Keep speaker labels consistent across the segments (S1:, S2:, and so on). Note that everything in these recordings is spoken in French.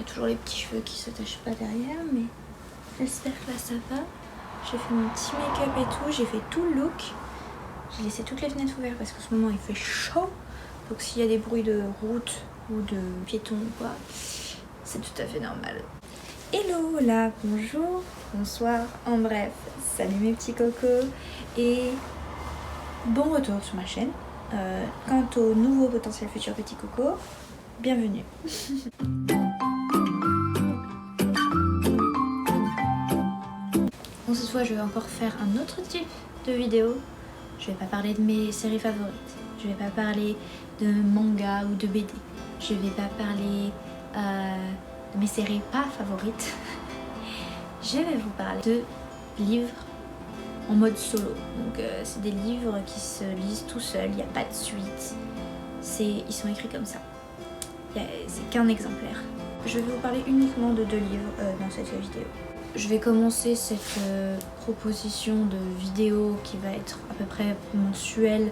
S1: a toujours les petits cheveux qui s'attachent pas derrière, mais j'espère que là ça va. J'ai fait mon petit make-up et tout, j'ai fait tout le look. J'ai laissé toutes les fenêtres ouvertes parce qu'en ce moment il fait chaud. Donc s'il y a des bruits de route ou de piétons ou quoi, c'est tout à fait normal. Hello, là, bonjour, bonsoir, en bref, salut mes petits cocos et bon retour sur ma chaîne. Quant au nouveau potentiel futur petit coco, bienvenue. Bon, cette fois je vais encore faire un autre type de vidéo. Je vais pas parler de mes séries favorites, je vais pas parler de manga ou de BD, je vais pas parler de mes séries pas favorites. Je vais vous parler de livres en mode solo. Donc c'est des livres qui se lisent tout seuls, il n'y a pas de suite. Ils sont écrits comme ça. C'est qu'un exemplaire. Je vais vous parler uniquement de 2 livres dans cette vidéo. Je vais commencer cette proposition de vidéo qui va être à peu près mensuelle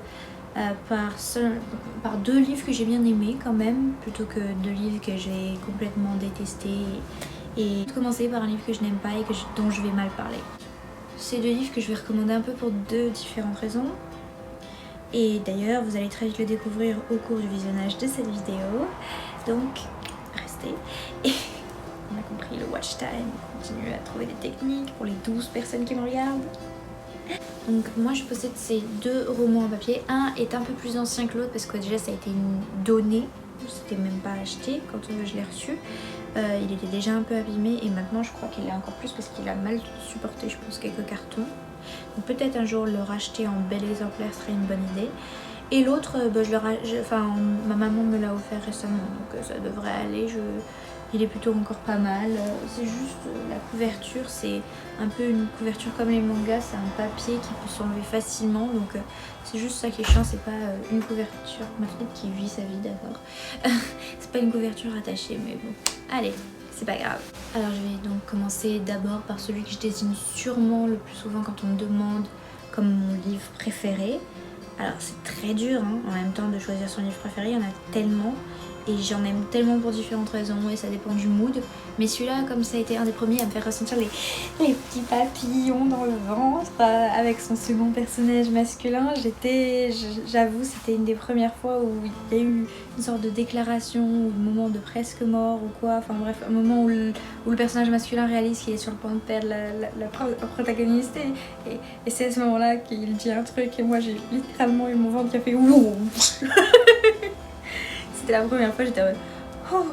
S1: par 2 livres que j'ai bien aimés quand même, plutôt que 2 livres que j'ai complètement détestés. Et commencer par un livre que je n'aime pas et dont je vais mal parler. C'est 2 livres que je vais recommander un peu pour 2 différentes raisons. Et d'ailleurs, vous allez très vite le découvrir au cours du visionnage de cette vidéo. Donc, restez. Et on a compris le watch time. On continue à trouver des techniques pour les 12 personnes qui me regardent. Donc moi je possède ces 2 romans en papier. Un est un peu plus ancien que l'autre parce que déjà ça a été donné. C'était même pas acheté quand je l'ai reçu. Il était déjà un peu abîmé et maintenant je crois qu'il est encore plus parce qu'il a mal supporté, je pense, quelques cartons. Donc peut-être un jour le racheter en bel exemplaire serait une bonne idée. Et l'autre, ma maman me l'a offert récemment, donc ça devrait aller. Il est plutôt encore pas mal. C'est juste la couverture, c'est un peu une couverture comme les mangas, c'est un papier qui peut s'enlever facilement, donc c'est juste ça qui est chiant, c'est pas une couverture. Ma fenêtre qui vit sa vie, d'accord. C'est pas une couverture attachée, mais bon, allez, c'est pas grave. Alors je vais donc commencer d'abord par celui que je désigne sûrement le plus souvent quand on me demande comme mon livre préféré. Alors c'est très dur hein, en même temps de choisir son livre préféré, il y en a tellement. Et j'en aime tellement pour différentes raisons et ça dépend du mood. Mais celui-là, comme ça a été un des premiers à me faire ressentir les petits papillons dans le ventre avec son second personnage masculin, j'avoue, c'était une des premières fois où il y a eu une sorte de déclaration ou de moment de presque mort ou quoi. Enfin bref, un moment où le personnage masculin réalise qu'il est sur le point de perdre la protagoniste et c'est à ce moment-là qu'il dit un truc et moi j'ai littéralement eu mon ventre qui a fait ouh. C'était la première fois, j'étais en mode oh.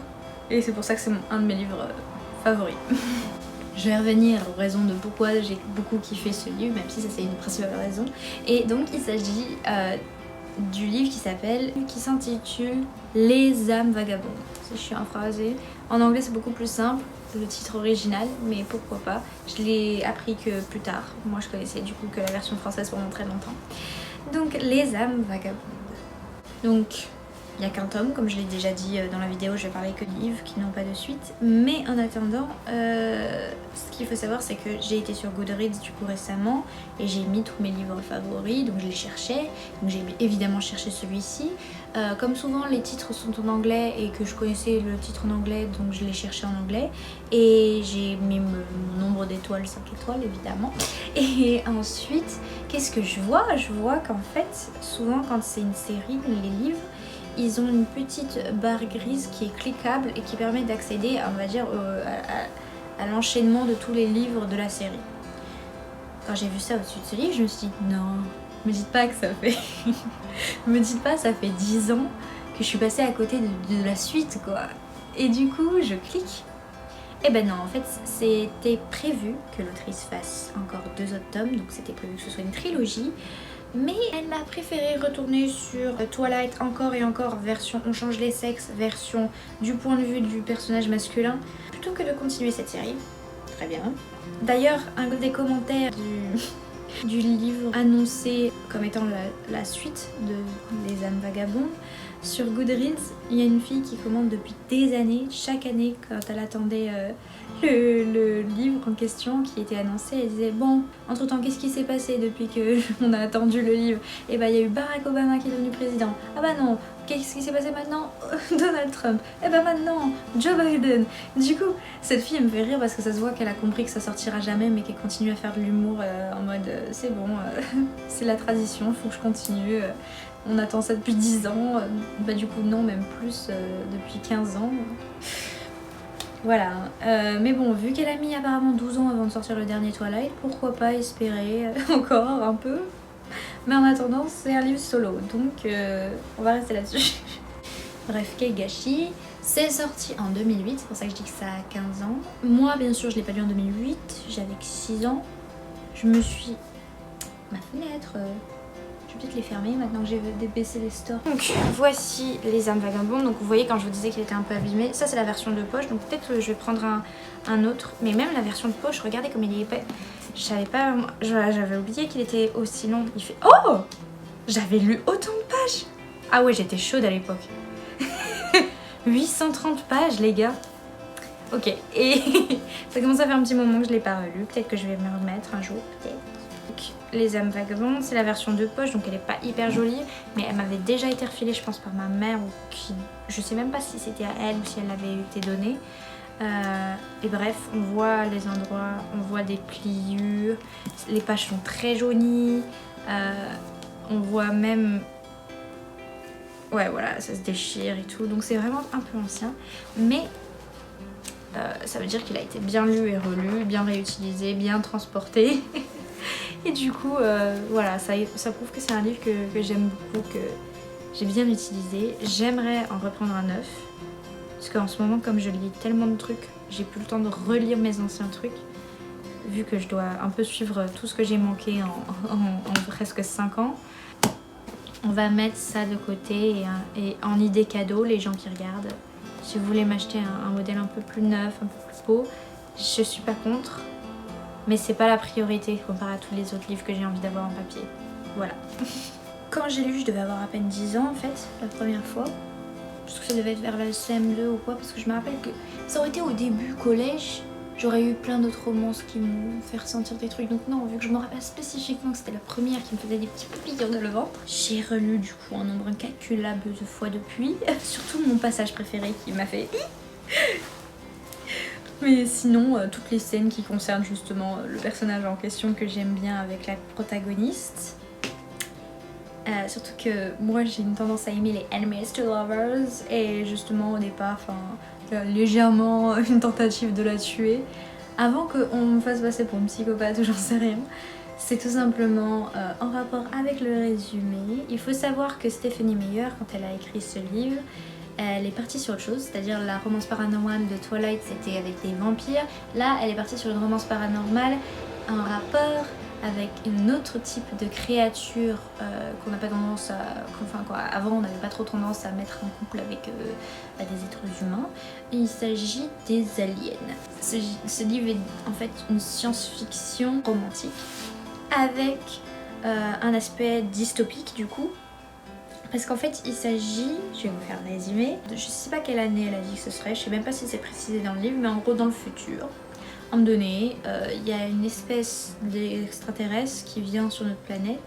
S1: Et c'est pour ça que c'est un de mes livres favoris. Je vais revenir aux raisons de pourquoi j'ai beaucoup kiffé ce livre, même si ça c'est une principale raison. Et donc il s'agit du livre qui s'intitule Les âmes vagabondes. C'est chiant à phraser. En anglais c'est beaucoup plus simple, le titre original, mais pourquoi pas. Je l'ai appris que plus tard. Moi je connaissais du coup que la version française pendant très longtemps. Donc Les âmes vagabondes. Donc il n'y a qu'un tome, comme je l'ai déjà dit dans la vidéo, je vais parler que de livres qui n'ont pas de suite. Mais en attendant, ce qu'il faut savoir c'est que j'ai été sur Goodreads du coup récemment et j'ai mis tous mes livres favoris, donc je les cherchais. Donc j'ai évidemment cherché celui-ci. Comme souvent les titres sont en anglais et que je connaissais le titre en anglais, donc je l'ai cherché en anglais. Et j'ai mis mon nombre d'étoiles, 5 étoiles évidemment. Et ensuite, qu'est-ce que je vois? Je vois qu'en fait, souvent quand c'est une série, les livres, ils ont une petite barre grise qui est cliquable et qui permet d'accéder, on va dire, à l'enchaînement de tous les livres de la série. Quand j'ai vu ça au-dessus de ce livre, je me suis dit non, me dites pas que ça fait... me dites pas ça fait 10 ans que je suis passée à côté de la suite quoi. Et du coup, je clique. Et ben non, en fait, c'était prévu que l'autrice fasse encore 2 autres tomes, donc c'était prévu que ce soit une trilogie. Mais elle a préféré retourner sur Twilight encore et encore, version on change les sexes, version du point de vue du personnage masculin, plutôt que de continuer cette série. Très bien. D'ailleurs, un des commentaires du livre annoncé comme étant la suite de Les âmes vagabondes Sur Goodreads, il y a une fille qui commande depuis des années, chaque année quand elle attendait le livre en question qui était annoncé, elle disait bon, entre temps qu'est-ce qui s'est passé depuis que on a attendu le livre? Et bah il y a eu Barack Obama qui est devenu président. Ah bah non, qu'est-ce qui s'est passé maintenant? Donald Trump. Et bah maintenant, Joe Biden. Du coup, cette fille me fait rire parce que ça se voit qu'elle a compris que ça sortira jamais mais qu'elle continue à faire de l'humour en mode c'est bon, c'est la tradition, il faut que je continue. On attend ça depuis 10 ans, bah du coup non, même plus, depuis 15 ans. Voilà, mais bon, vu qu'elle a mis apparemment 12 ans avant de sortir le dernier Twilight, pourquoi pas espérer encore un peu. Mais en attendant, c'est un livre solo, donc on va rester là-dessus. Bref, quel gâchis. C'est sorti en 2008, c'est pour ça que je dis que ça a 15 ans. Moi, bien sûr, je l'ai pas lu en 2008, j'avais 6 ans. Je me suis... Ma fenêtre... Je vais peut-être les fermer maintenant que j'ai baissé les stores. Donc voici les âmes vagabondes. Donc vous voyez quand je vous disais qu'il était un peu abîmé. Ça c'est la version de poche. Donc peut-être que je vais prendre un autre. Mais même la version de poche, regardez comme il est épais. Je savais pas, j'avais oublié qu'il était aussi long. Il fait... Oh, j'avais lu autant de pages. Ah ouais, j'étais chaude à l'époque. 830 pages les gars. Ok, et ça commence à faire un petit moment que je l'ai pas relu. Peut-être que je vais me remettre un jour, peut-être. Les âmes vagabondes, c'est la version de poche, donc elle est pas hyper jolie, mais elle m'avait déjà été refilée, je pense, par ma mère, ou qui, je sais même pas si c'était à elle ou si elle avait été donnée. Et bref, on voit les endroits, on voit des pliures, les pages sont très jaunies, on voit même... Ouais, voilà, ça se déchire et tout, donc c'est vraiment un peu ancien, mais ça veut dire qu'il a été bien lu et relu, bien réutilisé, bien transporté. Et du coup, voilà, ça prouve que c'est un livre que j'aime beaucoup, que j'ai bien utilisé. J'aimerais en reprendre un neuf, parce qu'en ce moment, comme je lis tellement de trucs, j'ai plus le temps de relire mes anciens trucs, vu que je dois un peu suivre tout ce que j'ai manqué en presque 5 ans. On va mettre ça de côté et en idée cadeau, les gens qui regardent. Si vous voulez m'acheter un modèle un peu plus neuf, un peu plus beau, je suis pas contre. Mais c'est pas la priorité comparé à tous les autres livres que j'ai envie d'avoir en papier. Voilà. Quand j'ai lu, je devais avoir à peine 10 ans en fait, la première fois. Parce que ça devait être vers la CM2 ou quoi, parce que je me rappelle que ça aurait été au début collège. J'aurais eu plein d'autres romances qui m'ont fait ressentir des trucs. Donc non, vu que je me rappelle spécifiquement que c'était la première qui me faisait des petits papillons dans le ventre. J'ai relu du coup un nombre incalculable de fois depuis. Surtout mon passage préféré qui m'a fait... Mais sinon, toutes les scènes qui concernent justement le personnage en question que j'aime bien avec la protagoniste. Surtout que moi j'ai une tendance à aimer les enemies to lovers et justement au départ, légèrement une tentative de la tuer avant qu'on me fasse passer pour une psychopathe ou j'en sais rien. C'est tout simplement en rapport avec le résumé. Il faut savoir que Stephenie Meyer, quand elle a écrit ce livre, elle est partie sur autre chose, c'est-à-dire la romance paranormale de Twilight c'était avec des vampires. Là elle est partie sur une romance paranormale en rapport avec un autre type de créature qu'on n'a pas tendance à... Enfin quoi, avant on n'avait pas trop tendance à mettre en couple avec des êtres humains. Il s'agit des aliens. Ce livre est en fait une science-fiction romantique avec un aspect dystopique du coup. Parce qu'en fait il s'agit, je vais vous faire un résumé, je sais pas quelle année elle a dit que ce serait, je sais même pas si c'est précisé dans le livre, mais en gros dans le futur, à un moment donné, il y a une espèce d'extraterrestre qui vient sur notre planète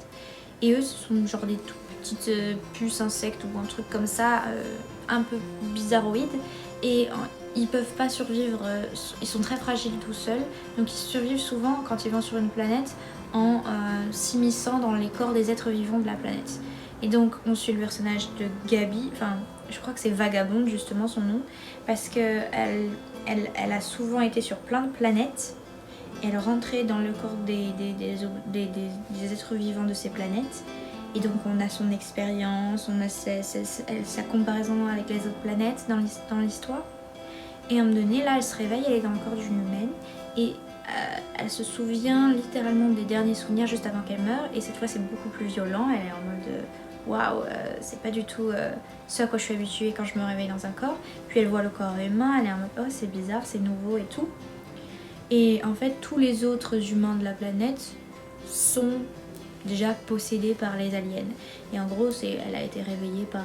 S1: et eux ce sont genre des tout petites puces insectes ou un truc comme ça, un peu bizarroïdes et ils peuvent pas survivre, ils sont très fragiles tout seuls, donc ils survivent souvent quand ils vont sur une planète en s'immisçant dans les corps des êtres vivants de la planète. Et donc on suit le personnage de Gabi, enfin je crois que c'est Vagabonde justement son nom, parce que elle a souvent été sur plein de planètes, et elle rentrait dans le corps des êtres vivants de ces planètes, et donc on a son expérience, on a sa comparaison avec les autres planètes dans l'histoire, et à un moment donné là elle se réveille, elle est dans le corps d'une humaine, et elle se souvient littéralement des derniers souvenirs juste avant qu'elle meure, et cette fois c'est beaucoup plus violent, elle est en mode... Waouh, c'est pas du tout ce à quoi je suis habituée quand je me réveille dans un corps. Puis elle voit le corps humain, elle est en mode oh c'est bizarre, c'est nouveau et tout. Et en fait tous les autres humains de la planète sont déjà possédée par les aliens. Et en gros, elle a été réveillée par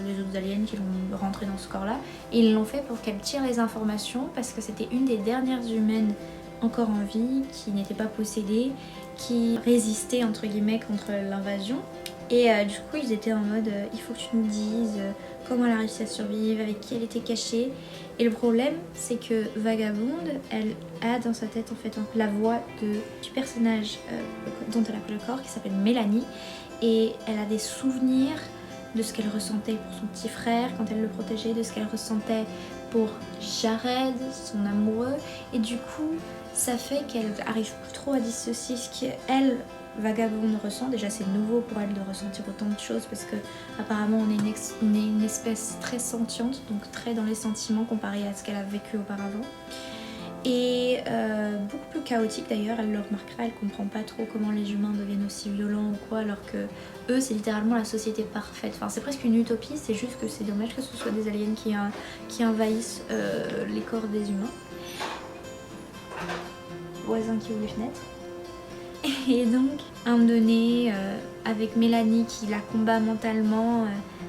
S1: les autres aliens qui l'ont rentrée dans ce corps-là. Et ils l'ont fait pour qu'elle tire les informations parce que c'était une des dernières humaines encore en vie, qui n'était pas possédée, qui résistait entre guillemets contre l'invasion. Et du coup ils étaient en mode il faut que tu nous dises comment elle a réussi à survivre, avec qui elle était cachée. Et le problème c'est que Vagabonde, elle a dans sa tête en fait la voix du personnage dont elle a pris le corps, qui s'appelle Mélanie. Et elle a des souvenirs de ce qu'elle ressentait pour son petit frère quand elle le protégeait, de ce qu'elle ressentait pour Jared, son amoureux. Et du coup ça fait qu'elle arrive plus trop à dissocier ce qu'elle, Vagabonde, ressent. Déjà c'est nouveau pour elle de ressentir autant de choses parce que apparemment on est une espèce très sentiente, donc très dans les sentiments comparé à ce qu'elle a vécu auparavant. Et beaucoup plus chaotique d'ailleurs, elle le remarquera, elle comprend pas trop comment les humains deviennent aussi violents ou quoi, alors que eux c'est littéralement la société parfaite. Enfin c'est presque une utopie, c'est juste que c'est dommage que ce soit des aliens qui envahissent les corps des humains. Voisin qui ouvre les fenêtres. Et donc, à un moment donné, avec Mélanie qui la combat mentalement,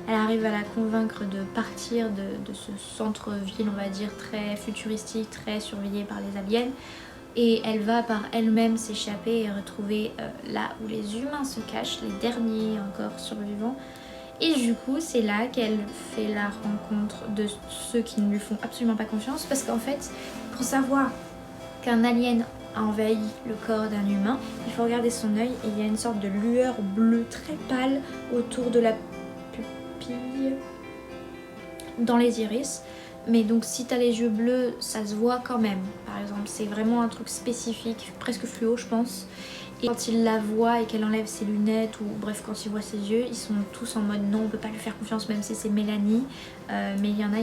S1: elle arrive à la convaincre de partir de ce centre-ville, on va dire, très futuristique, très surveillé par les aliens. Et elle va par elle-même s'échapper et retrouver là où les humains se cachent, les derniers encore survivants. Et du coup, c'est là qu'elle fait la rencontre de ceux qui ne lui font absolument pas confiance. Parce qu'en fait, pour savoir qu'un alien a envahi le corps d'un humain, il faut regarder son œil et il y a une sorte de lueur bleue très pâle autour de la pupille, dans les iris. Mais donc si t'as les yeux bleus, ça se voit quand même. Par exemple, c'est vraiment un truc spécifique, presque fluo je pense. Et quand il la voit et qu'elle enlève ses lunettes, ou bref quand il voit ses yeux, ils sont tous en mode non, on peut pas lui faire confiance même si c'est Mélanie. Mais il y en a,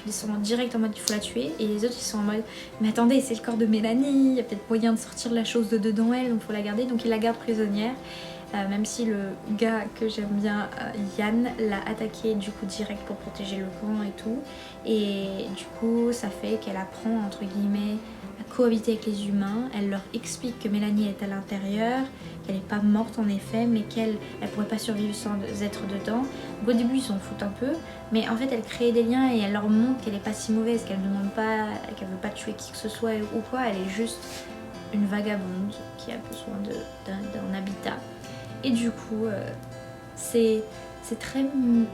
S1: ils sont direct en mode il faut la tuer. Et les autres ils sont en mode mais attendez, c'est le corps de Mélanie, il y a peut-être moyen de sortir la chose de dedans elle, donc faut la garder. Donc il la garde prisonnière. Même si le gars que j'aime bien, Yann, l'a attaqué du coup direct pour protéger le camp et tout. Et du coup ça fait qu'elle apprend entre guillemets à cohabiter avec les humains. Elle leur explique que Mélanie est à l'intérieur, qu'elle n'est pas morte en effet, mais qu'elle pourrait pas survivre sans être dedans. Donc, au début ils s'en foutent un peu, mais en fait elle crée des liens et elle leur montre qu'elle est pas si mauvaise, qu'elle demande pas, qu'elle veut pas tuer qui que ce soit ou quoi, elle est juste une vagabonde qui a besoin d'un habitat. Et du coup, c'est très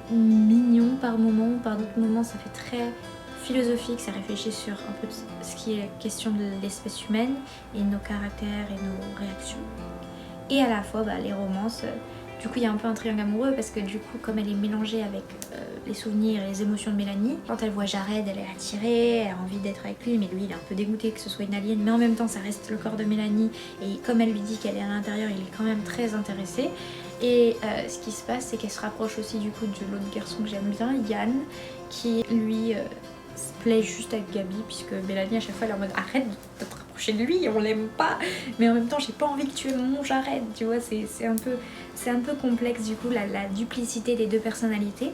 S1: mignon par moments, par d'autres moments ça fait très philosophique, ça réfléchit sur un peu ce qui est la question de l'espèce humaine et nos caractères et nos réactions. Et à la fois les romances, du coup il y a un peu un triangle amoureux parce que du coup comme elle est mélangée avec les souvenirs et les émotions de Mélanie, quand elle voit Jared elle est attirée, elle a envie d'être avec lui, mais lui il est un peu dégoûté que ce soit une alien, mais en même temps ça reste le corps de Mélanie et comme elle lui dit qu'elle est à l'intérieur, il est quand même très intéressé. Et ce qui se passe c'est qu'elle se rapproche aussi du coup de l'autre garçon que j'aime bien, Yann, qui lui se plaît juste avec Gabi, puisque Mélanie à chaque fois elle est en mode arrête de te rapprocher de lui, on l'aime pas, mais en même temps j'ai pas envie que tu aimes mon Jared, tu vois, c'est un peu complexe du coup la duplicité des deux personnalités.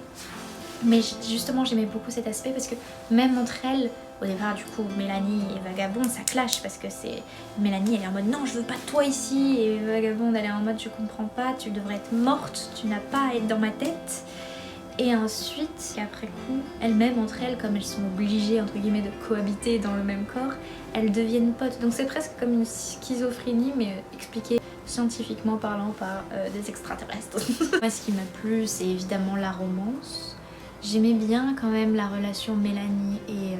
S1: Mais justement j'aimais beaucoup cet aspect parce que même entre elles, au départ du coup Mélanie et Vagabonde ça clash parce que c'est Mélanie elle est en mode non je veux pas de toi ici, et Vagabonde elle est en mode je comprends pas, tu devrais être morte, tu n'as pas à être dans ma tête. Et ensuite, après coup, elles-mêmes entre elles, comme elles sont obligées entre guillemets de cohabiter dans le même corps, elles deviennent potes. Donc c'est presque comme une schizophrénie, mais expliquée scientifiquement parlant par des extraterrestres. Moi, ce qui m'a plu, c'est évidemment la romance. J'aimais bien quand même la relation Mélanie et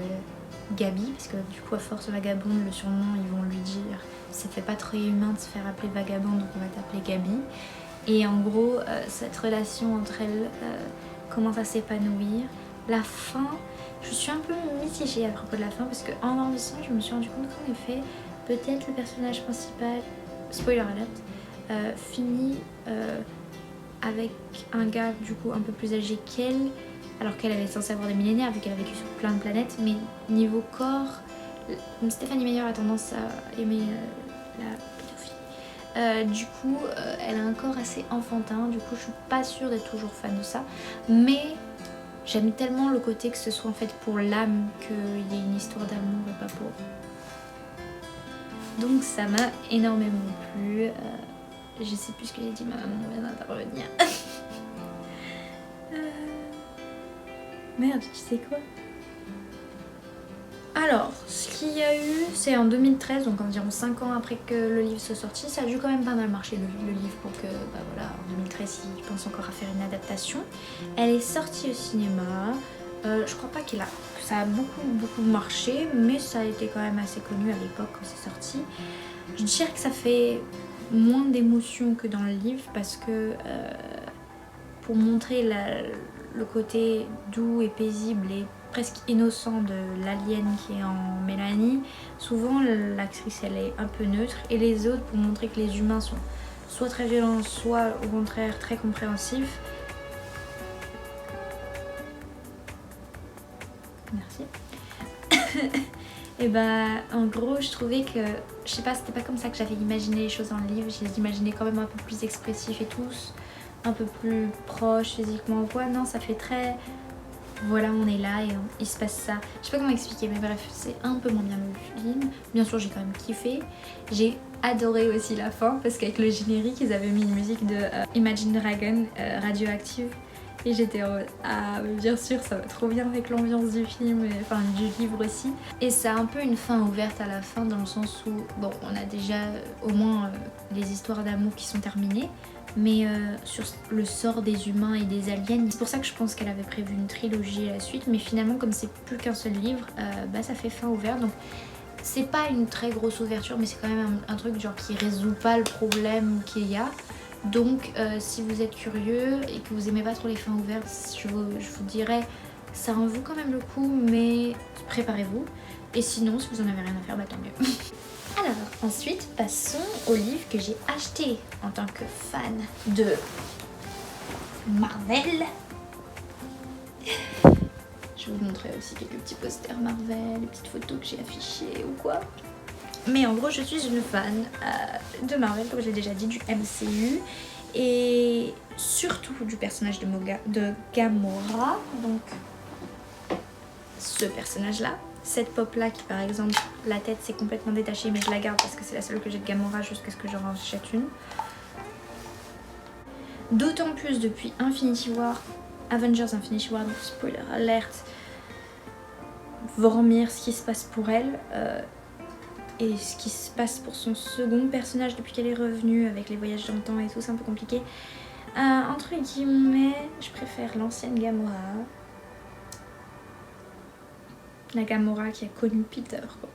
S1: Gabi, parce que du coup, à force Vagabonde, le surnom, ils vont lui dire ça fait pas très humain de se faire appeler Vagabonde, donc on va t'appeler Gabi. Et en gros, cette relation entre elles commence à s'épanouir. La fin, je suis un peu mitigée à propos de la fin parce qu'en grandissant, je me suis rendu compte qu'en effet, peut-être le personnage principal, spoiler alert, finit avec un gars du coup un peu plus âgé qu'elle, alors qu'elle est censée avoir des millénaires vu qu'elle a vécu sur plein de planètes, mais niveau corps, Stéphanie Meyer a tendance à aimer la pédophilie. Du coup, elle a un corps assez enfantin, du coup je suis pas sûre d'être toujours fan de ça, mais j'aime tellement le côté que ce soit en fait pour l'âme, qu'il y ait une histoire d'amour et pas pour. Donc ça m'a énormément plu. Je sais plus ce que j'ai dit, ma maman vient d'intervenir. Merde, tu sais quoi? Alors, ce qu'il y a eu, c'est en 2013, donc environ 5 ans après que le livre soit sorti. Ça a dû quand même pas mal marcher le livre pour que, bah voilà, en 2013, ils pensent encore à faire une adaptation. Elle est sortie au cinéma. Je crois pas que ça a beaucoup marché, mais ça a été quand même assez connu à l'époque quand c'est sorti. Je dirais que ça fait moins d'émotion que dans le livre parce que pour montrer le côté doux et paisible et presque innocent de l'alien qui est en Mélanie, souvent l'actrice elle est un peu neutre et les autres pour montrer que les humains sont soit très violents, soit au contraire très compréhensifs. Merci. Et bah en gros je trouvais que, je sais pas, c'était pas comme ça que j'avais imaginé les choses dans le livre, je les imaginais quand même un peu plus expressifs et tous, un peu plus proches physiquement. Ouais, non, ça fait très... Voilà, on est là et il se passe ça. Je sais pas comment expliquer, mais bref, c'est un peu moins bien le film. Bien sûr, j'ai quand même kiffé. J'ai adoré aussi la fin parce qu'avec le générique, ils avaient mis une musique de Imagine Dragon, Radioactive. Et j'étais en mode, ah bien sûr, ça va trop bien avec l'ambiance du film, enfin du livre aussi. Et ça a un peu une fin ouverte à la fin dans le sens où, bon, on a déjà au moins les histoires d'amour qui sont terminées. Mais sur le sort des humains et des aliens, c'est pour ça que je pense qu'elle avait prévu une trilogie à la suite, mais finalement comme c'est plus qu'un seul livre, bah ça fait fin ouverte, donc c'est pas une très grosse ouverture, mais c'est quand même un truc genre qui résout pas le problème qu'il y a. Donc si vous êtes curieux et que vous aimez pas trop les fins ouvertes, je vous dirais ça en vaut quand même le coup, mais préparez-vous. Et sinon, si vous en avez rien à faire, bah tant mieux. Alors, ensuite, passons au livre que j'ai acheté en tant que fan de Marvel. Je vais vous montrer aussi quelques petits posters Marvel, les petites photos que j'ai affichées ou quoi. Mais en gros, je suis une fan de Marvel, comme je l'ai déjà dit, du MCU. Et surtout du personnage de Gamora. Donc, ce personnage-là. Cette pop là qui par exemple la tête c'est complètement détachée, mais je la garde parce que c'est la seule que j'ai de Gamora jusqu'à ce que j'en rachète une. D'autant plus depuis Infinity War, Avengers Infinity War, donc spoiler alert, Vormir, ce qui se passe pour elle et ce qui se passe pour son second personnage depuis qu'elle est revenue avec les voyages dans le temps et tout, c'est un peu compliqué. Entre guillemets, je préfère l'ancienne Gamora. La Gamora qui a connu Peter quoi.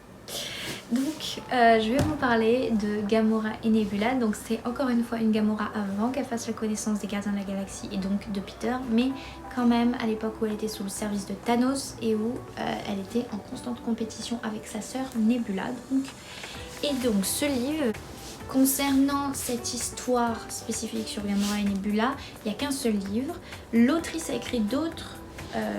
S1: Donc je vais vous parler de Gamora et Nebula. Donc c'est encore une fois une Gamora avant qu'elle fasse la connaissance des Gardiens de la Galaxie et donc de Peter, mais quand même à l'époque où elle était sous le service de Thanos et où elle était en constante compétition avec sa sœur Nebula. Et donc ce livre, concernant cette histoire spécifique sur Gamora et Nebula, il n'y a qu'un seul livre. L'autrice a écrit d'autres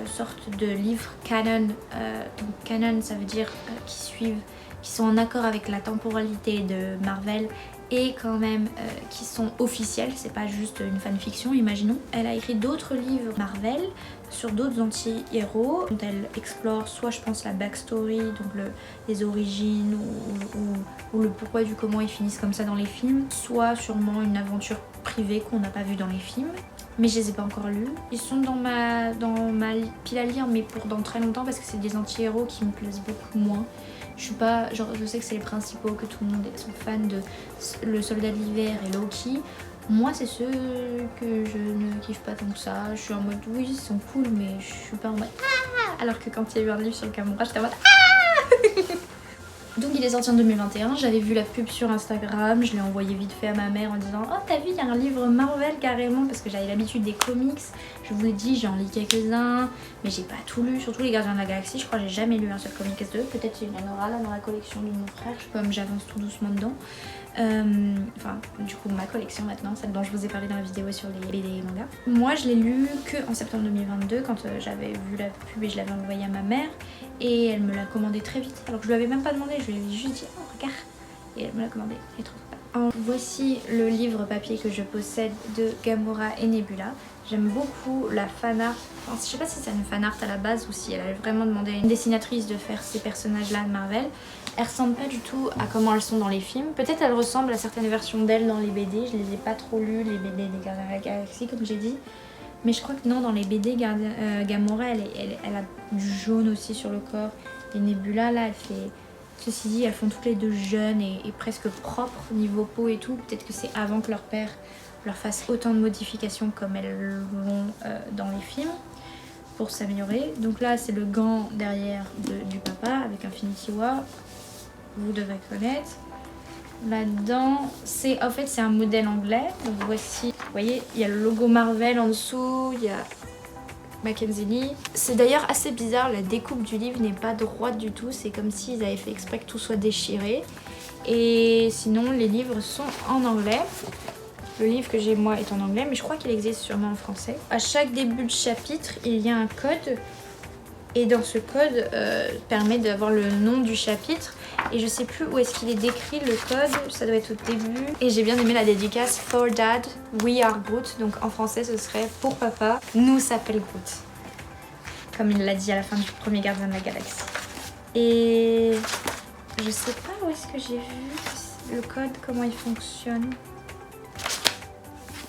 S1: sorte de livres canon, donc canon ça veut dire qui sont en accord avec la temporalité de Marvel et quand même qui sont officiels, c'est pas juste une fanfiction, imaginons. Elle a écrit d'autres livres Marvel sur d'autres anti-héros dont elle explore soit je pense la backstory, donc les origines ou le pourquoi du comment ils finissent comme ça dans les films, soit sûrement une aventure privée qu'on n'a pas vue dans les films. Mais je les ai pas encore lus. Ils sont dans ma pile à lire, mais pour dans très longtemps parce que c'est des anti-héros qui me plaisent beaucoup moins. Je suis pas, genre je sais que c'est les principaux, que tout le monde sont fans de le Soldat de l'hiver et Loki. Moi c'est ceux que je ne kiffe pas tant que ça. Je suis en mode oui ils sont cool, mais je suis pas en mode ah. Alors que quand il y a eu un livre sur le Gamora, j'étais en mode ah. Donc il est sorti en 2021, j'avais vu la pub sur Instagram, je l'ai envoyé vite fait à ma mère en disant oh t'as vu il y a un livre Marvel carrément, parce que j'avais l'habitude des comics. Je vous ai dit j'en lis quelques-uns, mais j'ai pas tout lu, surtout les Gardiens de la Galaxie, je crois que j'ai jamais lu un seul comics d'eux, peut-être il y en aura là dans la collection de mon frère, comme j'avance tout doucement dedans. Enfin du coup ma collection maintenant, celle dont je vous ai parlé dans la vidéo sur les BD et mangas. Moi je l'ai lu que en septembre 2022 quand j'avais vu la pub et je l'avais envoyée à ma mère et elle me l'a commandé très vite alors que je lui avais même pas demandé, je lui ai juste dit oh regarde et elle me l'a commandé, elle est trop sympa. Voici le livre papier que je possède de Gamora et Nebula. J'aime beaucoup la fanart. Enfin, je sais pas si c'est une fanart à la base ou si elle a vraiment demandé à une dessinatrice de faire ces personnages-là de Marvel. Elles ressemblent pas du tout à comment elles sont dans les films. Peut-être elles ressemblent à certaines versions d'elles dans les BD. Je les ai pas trop lues, les BD des Gardiens de la Galaxie, comme j'ai dit. Mais je crois que non, dans les BD, Gamora, elle a du jaune aussi sur le corps. Et Nebula, là, elle fait... Ceci dit, elles font toutes les deux jeunes et presque propres niveau peau et tout. Peut-être que c'est avant que leur père leur fasse autant de modifications comme elles l'ont dans les films pour s'améliorer. Donc là, c'est le gant derrière du papa avec Infinity War. Vous devez connaître. Là-dedans, en fait, c'est un modèle anglais. Donc voici, vous voyez, il y a le logo Marvel en dessous, il y a Mackenzie Lee. C'est d'ailleurs assez bizarre, la découpe du livre n'est pas droite du tout. C'est comme s'ils avaient fait exprès que tout soit déchiré. Et sinon, les livres sont en anglais. Le livre que j'ai moi est en anglais, mais je crois qu'il existe sûrement en français. À chaque début de chapitre, il y a un code. Et dans ce code, permet d'avoir le nom du chapitre. Et je sais plus où est-ce qu'il est décrit le code, ça doit être au début. Et j'ai bien aimé la dédicace For Dad, We Are Groot. Donc en français, ce serait pour papa, nous s'appelle Groot. Comme il l'a dit à la fin du premier Gardien de la Galaxie. Et je sais pas où est-ce que j'ai vu le code, comment il fonctionne.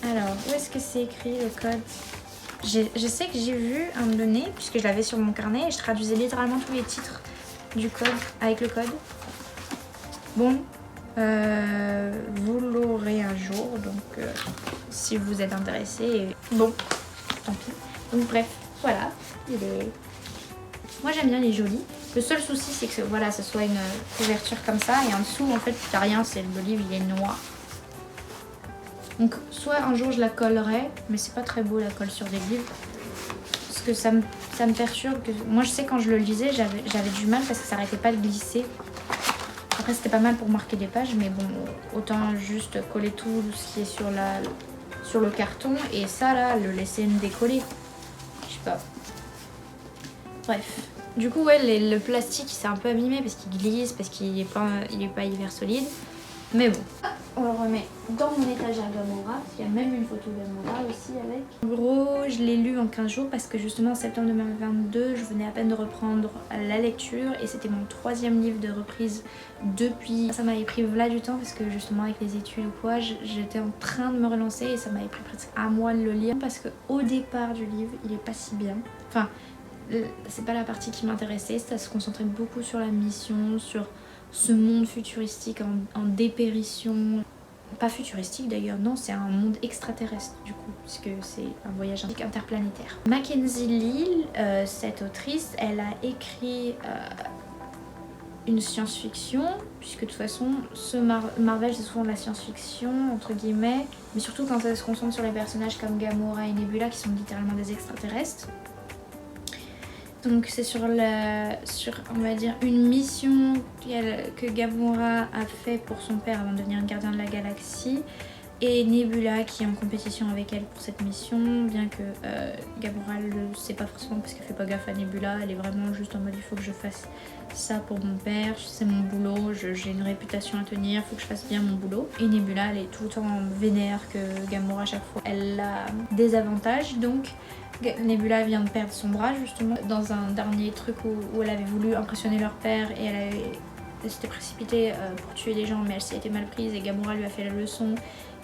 S1: Alors, où est-ce que c'est écrit le code? Je sais que j'ai vu un moment donné, puisque je l'avais sur mon carnet, et je traduisais littéralement tous les titres du code avec le code. Bon, vous l'aurez un jour, donc si vous êtes intéressé, bon, tant pis. Donc bref, voilà, moi j'aime bien, il est joli. Le seul souci c'est que voilà, ce soit une couverture comme ça, et en dessous en fait il n'y a rien, c'est le livre, il est noir. Donc soit un jour je la collerai, mais c'est pas très beau la colle sur des livres. Parce que ça me perturbe. Moi je sais quand je le lisais, j'avais du mal parce que ça arrêtait pas de glisser. Après c'était pas mal pour marquer des pages, mais bon, autant juste coller tout ce qui est sur le carton. Et ça là, le laisser me décoller. Je sais pas. Bref. Du coup ouais, le plastique il s'est un peu abîmé parce qu'il glisse, parce qu'il est pas hyper solide. Mais bon. On le remet dans mon étagère Gamora, parce qu'il y a même une photo Gamora aussi avec. En gros, je l'ai lu en 15 jours parce que justement en septembre 2022, je venais à peine de reprendre la lecture et c'était mon 3e livre de reprise depuis. Ça m'avait pris là du temps parce que justement avec les études ou quoi, j'étais en train de me relancer et ça m'avait pris presque un mois de le lire parce qu'au départ du livre, il est pas si bien. Enfin, c'est pas la partie qui m'intéressait, ça se concentrait beaucoup sur la mission, sur ce monde futuristique en dépérition. Pas futuristique d'ailleurs, non, c'est un monde extraterrestre du coup, puisque c'est un voyage interplanétaire. Mackenzie Lee, cette autrice, elle a écrit une science-fiction, puisque de toute façon, Marvel c'est souvent de la science-fiction, entre guillemets, mais surtout quand ça se concentre sur les personnages comme Gamora et Nebula qui sont littéralement des extraterrestres. Donc c'est sur on va dire une mission que Gamora a fait pour son père avant de devenir gardien de la galaxie, et Nebula qui est en compétition avec elle pour cette mission, bien que Gamora le sait pas forcément parce qu'elle fait pas gaffe à Nebula, elle est vraiment juste en mode il faut que je fasse ça pour mon père, c'est mon boulot, j'ai une réputation à tenir, faut que je fasse bien mon boulot. Et Nebula elle est tout le temps vénère que Gamora à chaque fois elle a des avantages, donc Nebula vient de perdre son bras justement dans un dernier truc où elle avait voulu impressionner leur père et elle s'était précipitée pour tuer des gens, mais elle s'est été mal prise et Gamora lui a fait la leçon.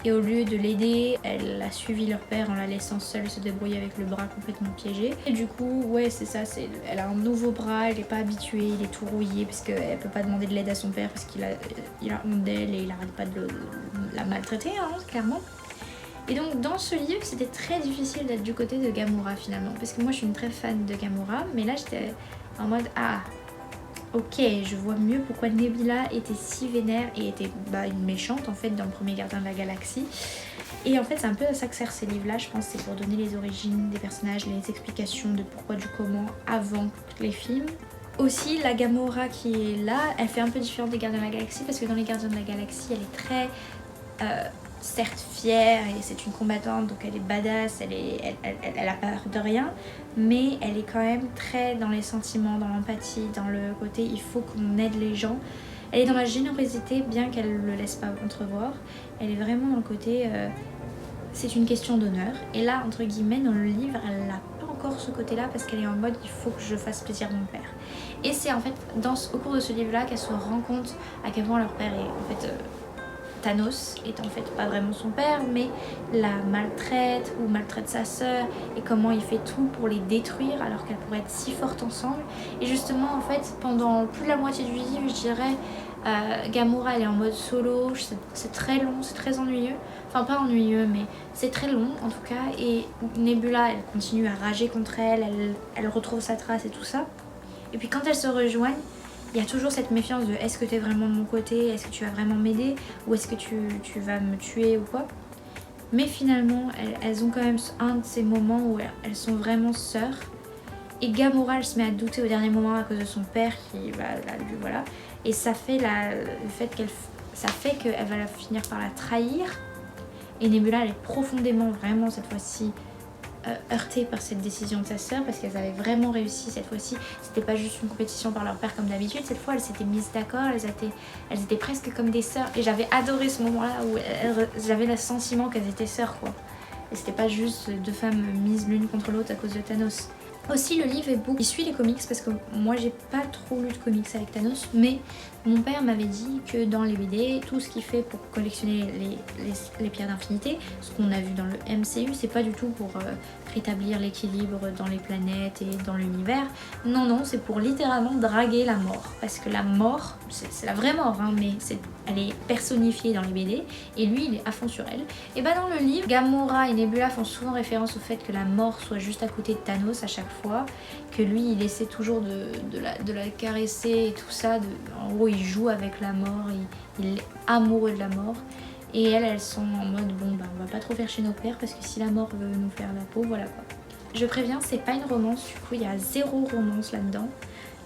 S1: Et au lieu de l'aider, elle a suivi leur père en la laissant seule se débrouiller avec le bras complètement piégé. Et du coup, ouais, c'est ça, elle a un nouveau bras, elle n'est pas habituée, il est tout rouillé parce qu'elle peut pas demander de l'aide à son père parce qu'il a honte d'elle et il arrête pas de la maltraiter, hein, clairement. Et donc dans ce livre, c'était très difficile d'être du côté de Gamora finalement, parce que moi je suis une très fan de Gamora, mais là j'étais en mode ah, ok, je vois mieux pourquoi Nebula était si vénère et était une méchante en fait dans le premier Gardien de la Galaxie. Et en fait c'est un peu à ça que servent ces livres là, je pense, c'est pour donner les origines des personnages, les explications de pourquoi du comment avant les films. Aussi la Gamora qui est là, elle fait un peu différente des Gardiens de la Galaxie parce que dans les Gardiens de la Galaxie elle est très certes fière et c'est une combattante donc elle est badass, elle a peur de rien, mais elle est quand même très dans les sentiments, dans l'empathie, dans le côté il faut qu'on aide les gens. Elle est dans la générosité bien qu'elle ne le laisse pas entrevoir, elle est vraiment dans le côté c'est une question d'honneur. Et là, entre guillemets, dans le livre, elle n'a pas encore ce côté-là parce qu'elle est en mode il faut que je fasse plaisir à mon père. Et c'est en fait au cours de ce livre-là qu'elle se rend compte à quel point leur père est en fait... Thanos est en fait pas vraiment son père, mais la maltraite ou maltraite sa sœur, et comment il fait tout pour les détruire alors qu'elles pourraient être si fortes ensemble. Et justement en fait pendant plus de la moitié du livre, je dirais, Gamora elle est en mode solo, c'est très long, c'est très ennuyeux, enfin pas ennuyeux mais c'est très long en tout cas, et Nebula elle continue à rager contre elle retrouve sa trace et tout ça. Et puis quand elles se rejoignent, il y a toujours cette méfiance de est-ce que tu es vraiment de mon côté, est-ce que tu vas vraiment m'aider, ou est-ce que tu vas me tuer ou quoi. Mais finalement, elles ont quand même un de ces moments où elles sont vraiment sœurs. Et Gamora, elle se met à douter au dernier moment à cause de son père qui voilà. Et ça fait ça fait qu'elle va finir par la trahir. Et Nebula, elle est profondément, vraiment cette fois-ci, heurtées par cette décision de sa sœur parce qu'elles avaient vraiment réussi cette fois-ci. C'était pas juste une compétition par leur père comme d'habitude, cette fois elles s'étaient mises d'accord, elles étaient presque comme des sœurs, et j'avais adoré ce moment là où j'avais le sentiment qu'elles étaient sœurs quoi, et c'était pas juste deux femmes mises l'une contre l'autre à cause de Thanos. Aussi le livre est beau, il suit les comics parce que moi j'ai pas trop lu de comics avec Thanos, mais mon père m'avait dit que dans les BD, tout ce qu'il fait pour collectionner les pierres d'infinité, ce qu'on a vu dans le MCU, c'est pas du tout pour rétablir l'équilibre dans les planètes et dans l'univers. Non, c'est pour littéralement draguer la mort. Parce que la mort, c'est la vraie mort, hein, mais elle est personnifiée dans les BD et lui il est à fond sur elle. Et bah dans le livre, Gamora et Nebula font souvent référence au fait que la mort soit juste à côté de Thanos à chaque fois, que lui il essaie toujours de la caresser et tout ça, en gros il joue avec la mort, il est amoureux de la mort. Et elles sont en mode bon bah on va pas trop faire chez nos pères parce que si la mort veut nous faire la peau, voilà quoi. Je préviens, c'est pas une romance, du coup il y a 0 romance là-dedans.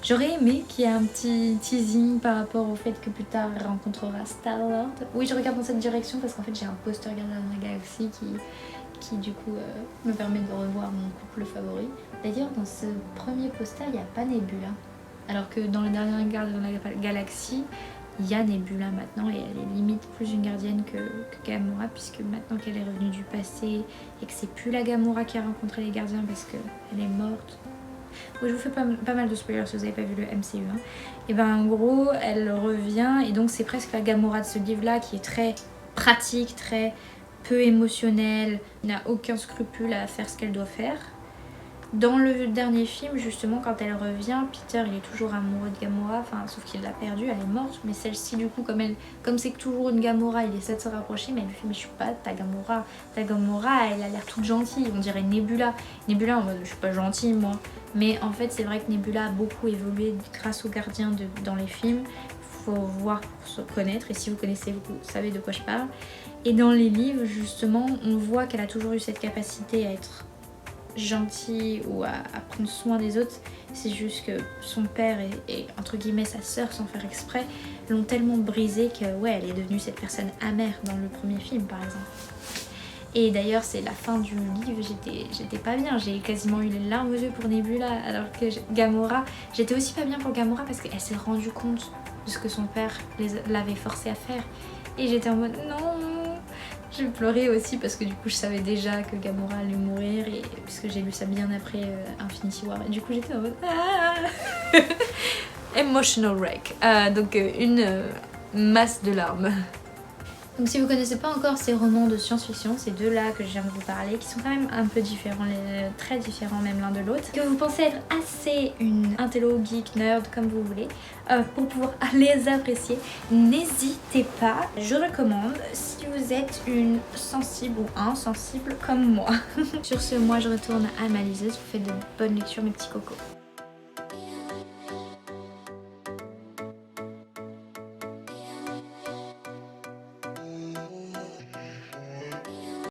S1: J'aurais aimé qu'il y ait un petit teasing par rapport au fait que plus tard elle rencontrera Star-Lord. Oui, je regarde dans cette direction parce qu'en fait j'ai un poster Gardien de la Galaxie qui du coup me permet de revoir mon couple favori. D'ailleurs dans ce premier poster il n'y a pas Nebula, alors que dans le dernier Gardien de la Galaxie il y a Nebula maintenant et elle est limite plus une gardienne que Gamora, puisque maintenant qu'elle est revenue du passé et que c'est plus la Gamora qui a rencontré les gardiens parce qu'elle est morte. Oui, je vous fais pas mal de spoilers si vous n'avez pas vu le MCU. Hein. Et ben en gros, elle revient et donc c'est presque la Gamora de ce livre-là qui est très pratique, très peu émotionnelle, n'a aucun scrupule à faire ce qu'elle doit faire. Dans le dernier film, justement, quand elle revient, Peter il est toujours amoureux de Gamora, enfin sauf qu'il l'a perdue, elle est morte, mais celle-ci du coup comme c'est toujours une Gamora, il essaie de se rapprocher, mais elle lui fait mais je suis pas ta Gamora elle a l'air toute gentille, on dirait Nebula en mode je suis pas gentille moi, mais en fait c'est vrai que Nebula a beaucoup évolué grâce aux gardiens dans les films, faut voir pour se connaître, et si vous connaissez vous savez de quoi je parle. Et dans les livres justement on voit qu'elle a toujours eu cette capacité à être gentille ou à prendre soin des autres, c'est juste que son père et entre guillemets sa sœur sans faire exprès l'ont tellement brisée que ouais elle est devenue cette personne amère dans le premier film par exemple. Et d'ailleurs c'est la fin du livre, j'étais pas bien, j'ai quasiment eu les larmes aux yeux pour Nebula, alors que Gamora, j'étais aussi pas bien pour Gamora parce qu'elle s'est rendue compte de ce que son père l'avait forcé à faire et j'étais en mode non. J'ai pleuré aussi parce que du coup je savais déjà que Gamora allait mourir, et puisque j'ai lu ça bien après Infinity War, et du coup j'étais en mode emotional wreck, donc une masse de larmes. Donc si vous connaissez pas encore ces romans de science-fiction, ces deux-là que je viens de vous parler, qui sont quand même un peu différents, très différents même l'un de l'autre, que vous pensez être assez une intello, geek, nerd, comme vous voulez, pour pouvoir les apprécier, n'hésitez pas, je recommande si vous êtes une sensible ou insensible comme moi. Sur ce, moi je retourne à ma liseuse, vous faites de bonnes lectures mes petits cocos.